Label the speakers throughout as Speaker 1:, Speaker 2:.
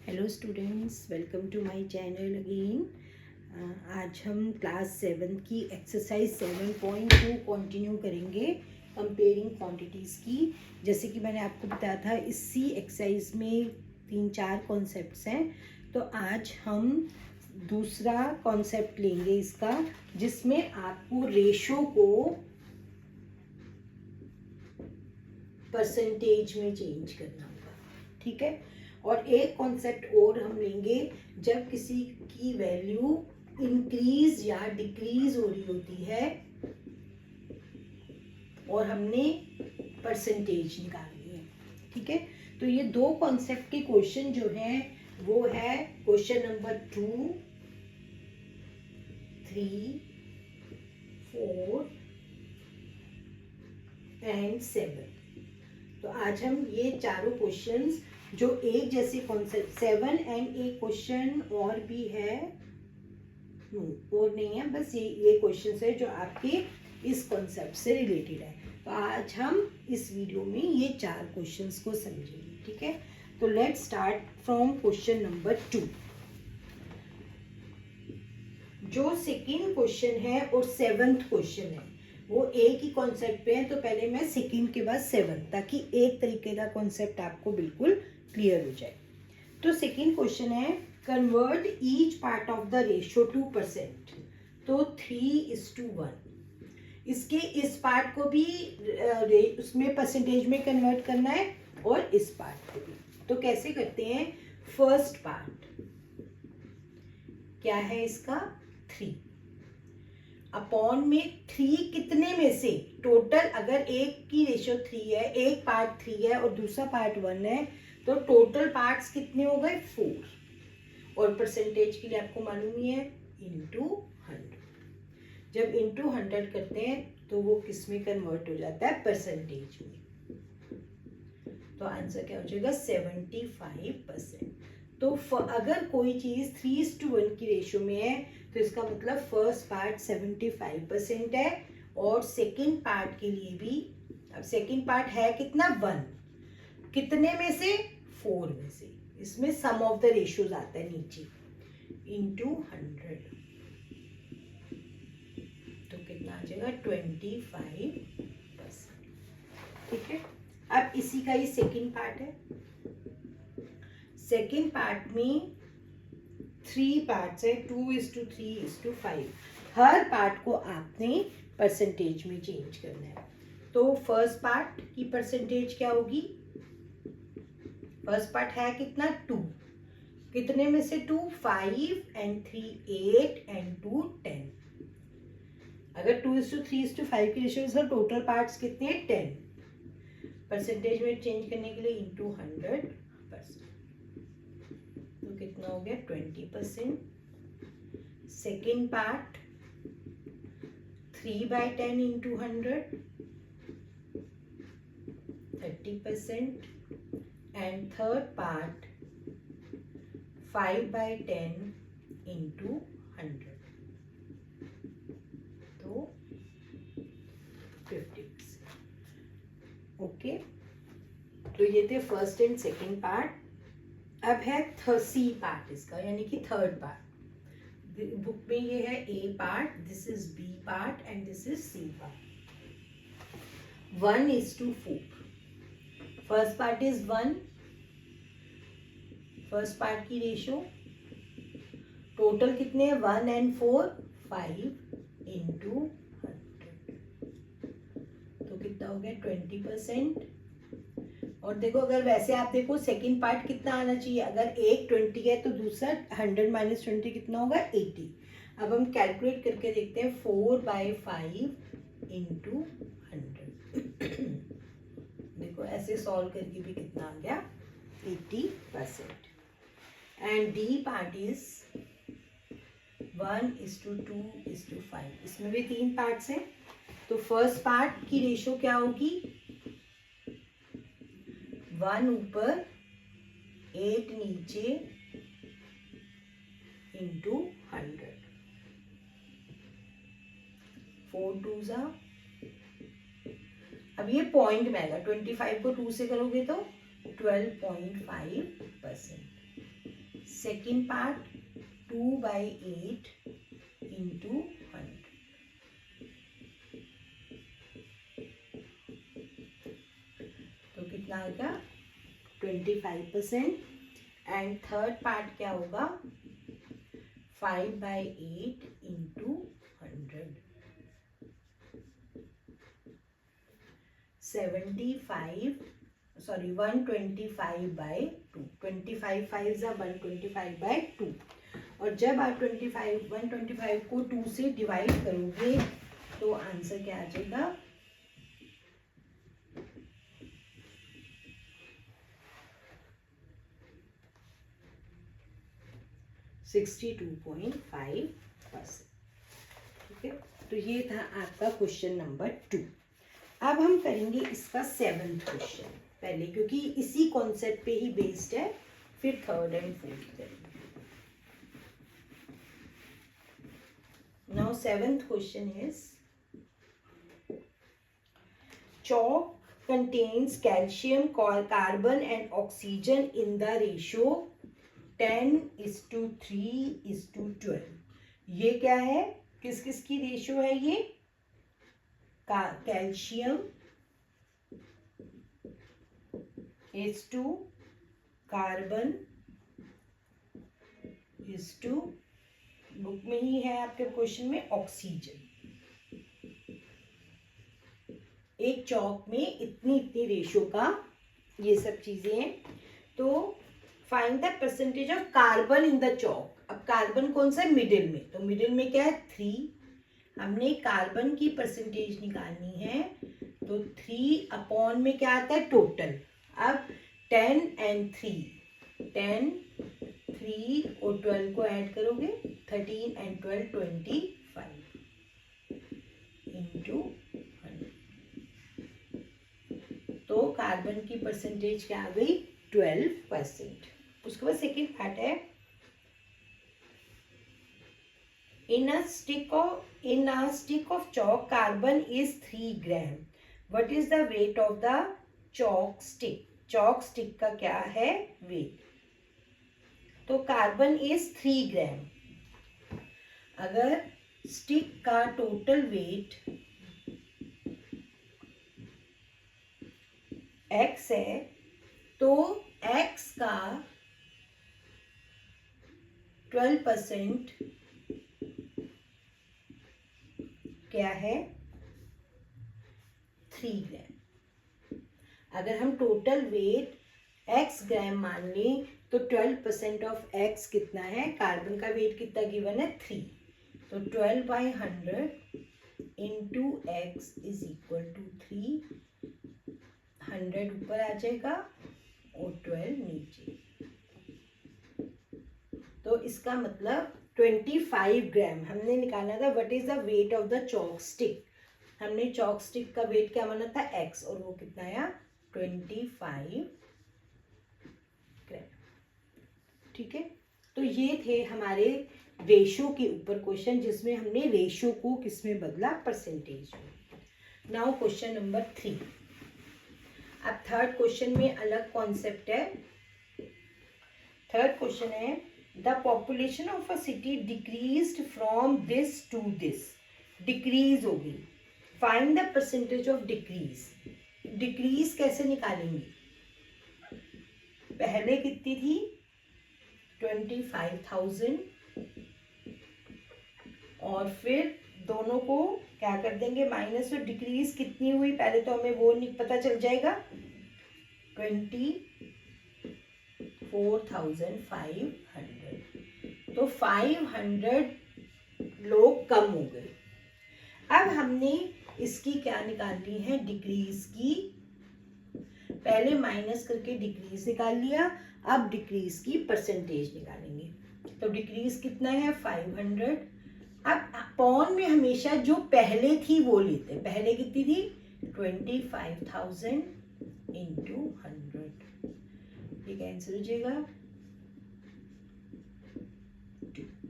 Speaker 1: Hello students, welcome to my channel again. आज हम class 7 की एक्सरसाइज 7.2 कंटिन्यू करेंगे कंपेयरिंग क्वांटिटीज़ की। जैसे कि मैंने आपको बताया था, इसी एक्सरसाइज में 3-4 कॉन्सेप्ट्स हैं। तो आज हम दूसरा कॉन्सेप्ट लेंगे इसका, जिसमें आपको रेशो को परसेंटेज में चेंज करना होगा। ठीक है। और एक कॉन्सेप्ट और हम लेंगे, जब किसी की वैल्यू इंक्रीज या डिक्रीज हो रही होती है और हमने परसेंटेज निकालनी है। ठीक है। तो ये दो कॉन्सेप्ट के क्वेश्चन जो हैं वो है क्वेश्चन नंबर 2, 3, 4 एंड 7। तो आज हम ये चारों क्वेश्चंस जो एक जैसे कॉन्सेप्ट 7 एंड एक क्वेश्चन और भी है, और नहीं है, बस ये क्वेश्चंस है जो आपके इस कॉन्सेप्ट से रिलेटेड है। तो आज हम इस वीडियो में ये 4 क्वेश्चंस को समझेंगे। ठीक है। तो let's start from question number 2। जो सेकेंड क्वेश्चन है और 7th क्वेश्चन है वो एक ही कॉन्सेप्ट पे है। तो पहले मैं सेकेंड के बाद 7, ताकि एक तरीके का कॉन्सेप्ट आपको बिल्कुल क्लियर हो जाए। तो सेकेंड क्वेश्चन है, convert each part of the ratio two percent. तो 3:1। इसके इस पार्ट को भी उसमें परसेंटेज में कन्वर्ट करना है और इस पार्ट को भी। तो कैसे करते हैं? फर्स्ट पार्ट क्या है इसका? 3 अपॉन में 3 कितने में से टोटल, अगर एक की रेशियो 3 है, एक पार्ट 3 है और दूसरा पार्ट 1 है, तो टोटल पार्ट्स कितने हो गए? 4। और परसेंटेज के लिए आपको मालूम ही है, इनटू 100। जब इनटू 100 करते हैं तो वो किस में कन्वर्ट हो जाता है? परसेंटेज में। तो आंसर क्या हो जाएगा? 75%। तो अगर कोई चीज 3:1 की रेशियो में है तो इसका मतलब फर्स्ट पार्ट 75% है, और सेकेंड पार्ट के लिए भी। अब सेकेंड पार्ट है कितना? 1। कितने में से? 4 में से। इसमें सम ऑफ द रेशियोज आता है नीचे, इनटू 100। तो कितना आ जाएगा? 25%। ठीक है। अब इसी का ही सेकेंड पार्ट है। सेकेंड पार्ट में 3 पार्ट्स है, 2:3:5। हर पार्ट को आपने परसेंटेज में चेंज करना है। तो फर्स्ट पार्ट की परसेंटेज क्या होगी? फर्स्ट पार्ट है कितना? 2। कितने में से 2? 5 एंड 3 8 एंड 2 10। अगर 2:3:5 की रेशियो है, टोटल पार्ट्स कितने हैं? 10। परसेंटेज में चेंज करने के लिए इनटू 100%। तो कितना हो गया? 20%। Second part 3/10 into 100, 30%। And third part 5/10 into 100, तो 50%। ओके। तो ये थे फर्स्ट एंड सेकेंड पार्ट। अब है सी पार्ट इसका, यानी कि थर्ड पार्ट। बुक में ये है A part, this is B part and this is C part. 1:4। First part is 1। First part की रेशियो टोटल कितने हैं? 1 एंड 4, 5 इंटू 100। तो कितना हो गया? 20%। और देखो, अगर वैसे आप देखो सेकंड पार्ट कितना आना चाहिए? अगर एक 20 है तो दूसरा 100 - 20 कितना होगा? 80। अब हम कैलकुलेट करके देखते हैं। 4/5 इंटू 100। देखो ऐसे सॉल्व करके भी कितना आ गया? 80%। And D part is 1:2:5। इसमें भी 3 पार्ट्स हैं। तो फर्स्ट पार्ट की रेशियो क्या होगी? 1 ऊपर 8 नीचे इंटू 100। 4 2 जा। अब ये पॉइंट में आएगा। 25 को 2 से करोगे तो 12.5%। सेकेंड पार्ट 2/8 इंटू 100, तो कितना आएगा 25%। एंड थर्ड पार्ट क्या होगा 5/8 इंटू 100, 125/2, 25 5 125/2। और जब आप 125 को 2 से डिवाइड करोगे तो आंसर क्या आ जाएगा 62.5%। ठीक है, तो ये था आपका क्वेश्चन नंबर 2। अब हम करेंगे इसका 7th क्वेश्चन पहले, क्योंकि इसी कॉन्सेप्ट पे ही बेस्ड है, फिर 3rd एंड 4th करेंगे। Now 7th question is chalk contains calcium, carbon and oxygen in the ratio 10:3:12। ये क्या है, किस किस की रेशियो है ये, calcium H2, carbon H2, book में ही है आपके क्वेश्चन में ऑक्सीजन। एक चौक में इतनी इतनी रेशियो का ये सब चीजें हैं। तो find the percentage of carbon in the chalk. अब कार्बन कौन सा है, मिडिल में, तो मिडिल में क्या है 3, हमने कार्बन की परसेंटेज निकालनी है, तो 3 में क्या आता है टोटल। अब 10 एंड 3, 10 3 और 12 को ऐड करोगे 13 एंड 12 25 इंटू 100, तो कार्बन की परसेंटेज क्या आ गई 12%। उसके बाद सेकेंड पार्ट है in a stick of chalk carbon is 3 gram, what is the weight of the chalk stick। chalk stick का क्या है वेट, तो कार्बन इज 3 ग्राम। अगर स्टिक का टोटल वेट x है तो x का 12% क्या है 3 ग्राम। अगर हम टोटल वेट x ग्राम मान लें तो 12% ऑफ x कितना है, कार्बन का वेट कितना गिवन है 3, तो 12/100 into x is equal to 3, 100 ऊपर आ जाएगा और 12 नीचे, तो इसका मतलब 25 ग्राम हमने निकालना था। What is the weight of the chalk stick, हमने चॉक स्टिक का वेट क्या माना था x, और वो कितना आया 25 ग्राम। ठीक है, तो ये थे हमारे रेशो के ऊपर क्वेश्चन, जिसमें हमने रेशो को किसमें बदला, परसेंटेज में। Now question number 3। अब थर्ड क्वेश्चन में अलग कॉन्सेप्ट है। थर्ड क्वेश्चन है the population of a city decreased from this to this, decrease होगी, find the percentage of decrease. Decrease कैसे निकालेंगे, पहले कितनी थी 25,000 और फिर दोनों को क्या कर देंगे माइनस, तो डिक्रीज कितनी हुई पहले तो हमें वो नहीं पता चल जाएगा, 24,500, तो 500 लोग कम हो गए। अब हमने इसकी क्या निकालनी है डिक्रीज की, पहले माइनस करके डिक्रीज निकाल लिया, अब डिक्रीज की परसेंटेज निकालेंगे। तो डिक्रीज कितना है 500। अब अपॉन में हमेशा जो पहले थी वो लेते हैं, पहले कितनी थी 25,000 इंटू 100, ये कैंसिल हो जाएगा,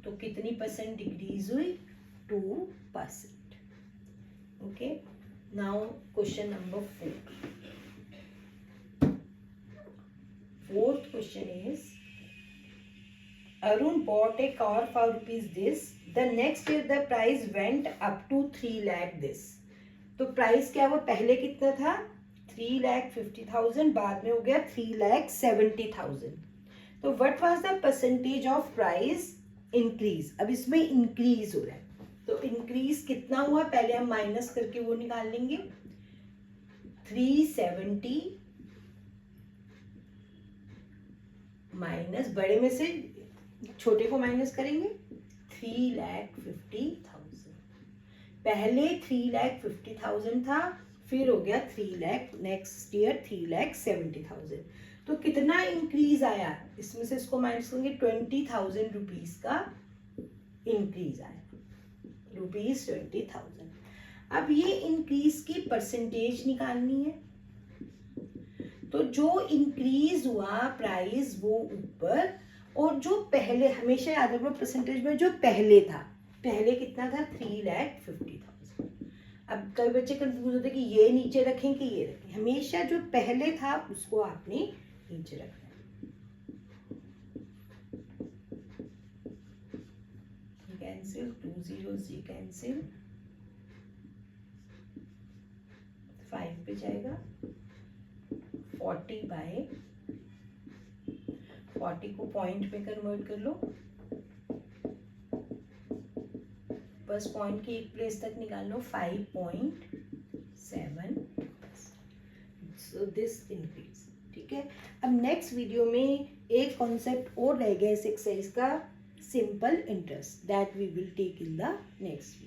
Speaker 1: तो कितनी परसेंट डिक्रीज हुई 2%। Okay, now question number 4। Fourth question is Arun bought a car for rupees this. The next year the price went up to 3 lakh this. तो प्राइस क्या वो पहले कितना था 3,50,000, बाद में हो गया 3,70,000. तो what was the percentage of price increase. अब इसमें इंक्रीज हो रहा है तो इंक्रीज कितना हुआ पहले हम माइनस करके वो निकाल लेंगे. 370 माइनस बड़े में से छोटे को माइनस करेंगे 3,50,000. पहले 3,50,000 था फिर हो गया 3 लाख, नेक्स्ट ईयर 3,70,000. तो कितना इंक्रीज आया इसमें से इसको माइनस करेंगे 20,000 रुपीज का इंक्रीज आया ₹20,000. अब ये इंक्रीज की परसेंटेज निकालनी है. तो जो इंक्रीज हुआ प्राइस वो ऊपर और जो पहले हमेशा याद रखो परसेंटेज में जो पहले था पहले कितना था 3,50,000. अब कई बच्चे कंफ्यूज होते कि ये नीचे रखें कि ये रखें. हमेशा जो पहले था उसको आपने नीचे रखना है. कैंसिल 2 zeros ये कैंसिल 5 पे जाएगा 40 को पॉइंट में कन्वर्ट कर लो. बस पॉइंट की एक प्लेस तक निकाल लो 5.7. So this increase. ठीक है. अब नेक्स्ट वीडियो में एक कॉन्सेप्ट और रह गया इस एक्सरसाइज का, simple interest, that we will take in the next video.